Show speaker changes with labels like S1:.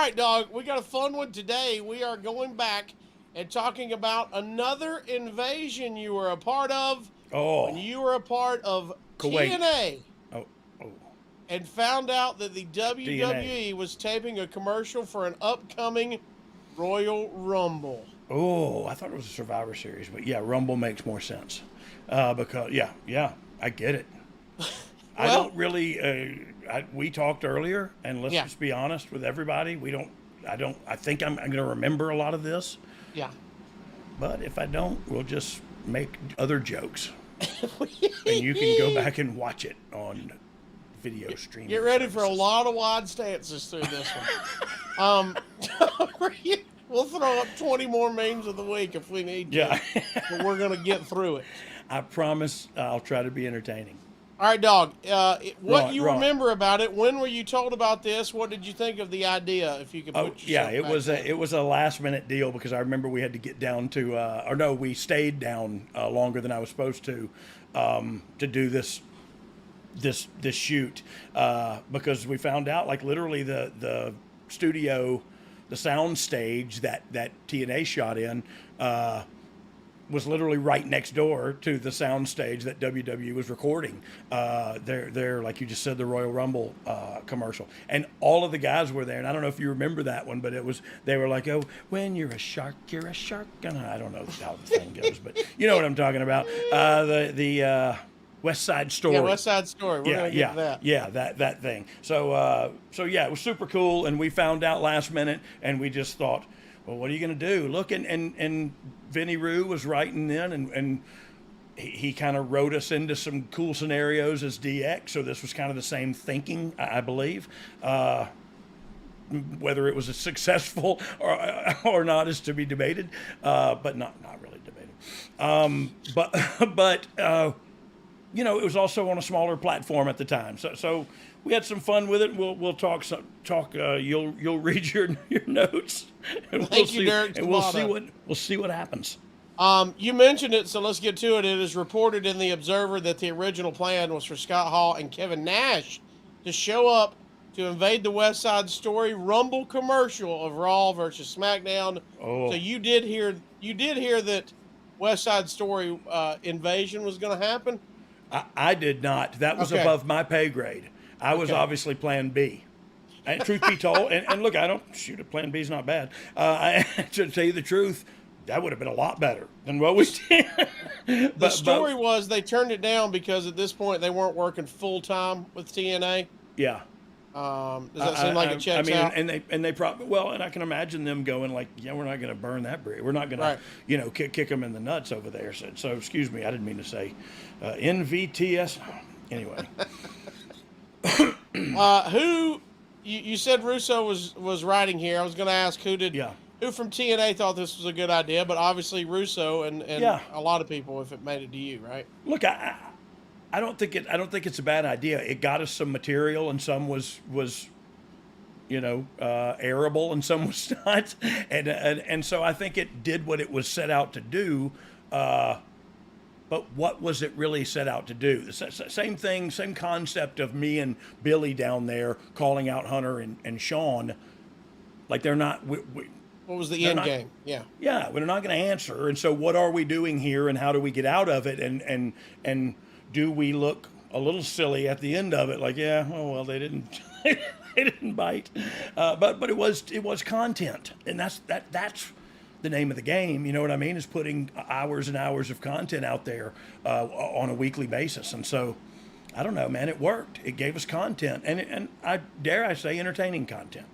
S1: right, Dog. We got a fun one today. We are going back and talking about another invasion you were a part of when
S2: Oh,
S1: you were a part of
S2: Kuwait.
S1: TNA
S2: Oh, oh,
S1: and found out that the
S2: DNA.
S1: WWE was taping a commercial for an upcoming Royal Rumble.
S2: Oh, I thought it was a Survivor Series, but yeah, Rumble makes more sense. Because yeah, I get it. I
S1: Well,
S2: don't really. We talked earlier, and let's
S1: yeah,
S2: just be honest with everybody. We don't. I don't. I think I'm going to remember a lot of this,
S1: yeah.
S2: but if I don't, we'll just make other jokes, and you can go back and watch it on video
S1: Get
S2: streaming
S1: ready for a
S2: services.
S1: lot of wide stances through this one. We'll throw up 20 more memes of the week if we need to,
S2: Yeah,
S1: but we're going to get through it.
S2: I promise I'll try to be entertaining.
S1: All right, Dog. What
S2: Right,
S1: you
S2: right.
S1: remember about it? When were you told about this? What did you think of the idea? If you could
S2: Oh
S1: put
S2: yeah,
S1: yourself back then.
S2: it was a last minute deal because I remember we had to get down to or no, we stayed down longer than I was supposed to do this shoot because we found out like literally the studio, the sound stage that TNA shot in. Was literally right next door to the sound stage that WWE was recording. They're like you just said, the Royal Rumble commercial, and all of the guys were there. And I don't know if you remember that one, but they were like, "Oh, when you're a shark, you're a shark." And I don't know how the thing goes, but you know what I'm talking about. The West Side
S1: Yeah,
S2: Story.
S1: West Side Story. We're gonna get to that.
S2: That thing. So yeah, it was super cool, and we found out last minute, and we just thought, well, what are you going to do? Look, and Vinny Rue was writing in, and he kind of wrote us into some cool scenarios as DX. So this was kind of the same thinking, I believe. Whether it was a successful or not is to be debated, but not really debated. But you know, it was also on a smaller platform at the time. So we had some fun with it. We'll talk. You'll read your notes, and
S1: Thank you, Derek
S2: we'll see
S1: Tamata.
S2: what happens.
S1: You mentioned it, so let's get to it. It is reported in the Observer that the original plan was for Scott Hall and Kevin Nash to show up to invade the West Side Story Rumble commercial of Raw versus SmackDown. So
S2: Oh,
S1: you did hear that West Side Story invasion was going to happen.
S2: I did not. That was
S1: Okay,
S2: above my pay grade. I was
S1: okay.
S2: obviously Plan B. And truth be told, and look, I don't shoot. A Plan B is not bad. To tell you the truth, that would have been a lot better than what we did.
S1: The
S2: But
S1: story was they turned it down because at this point they weren't working full time with TNA.
S2: yeah,
S1: Does that seem like it
S2: I
S1: checks
S2: mean,
S1: out?
S2: and they probably well, and I can imagine them going like, yeah, we're not going to burn that bridge. We're not going to,
S1: Right.
S2: kick them in the nuts over there. So excuse me, I didn't mean to say NVTS. Anyway,
S1: Who you said Russo was writing here? I was going to ask
S2: yeah,
S1: who from TNA thought this was a good idea, but obviously Russo and
S2: yeah.
S1: a lot of people if it made it to you, right?
S2: Look, I don't think it's a bad idea. It got us some material, and some was arable, and some was not, and so I think it did what it was set out to do. But what was it really set out to do? The same thing, same concept of me and Billy down there calling out Hunter and Sean, like they're not.
S1: What was the
S2: They're
S1: end
S2: not.
S1: game? Yeah.
S2: Yeah, we're not going to answer. And so, what are we doing here, and how do we get out of it? And do we look a little silly at the end of it? Like, yeah, oh well, they didn't they didn't bite, but it was content, and that's the name of the game. You know what I mean? Is putting hours and hours of content out there on a weekly basis, and so. I don't know, man. It worked. It gave us content, and I dare I say entertaining content.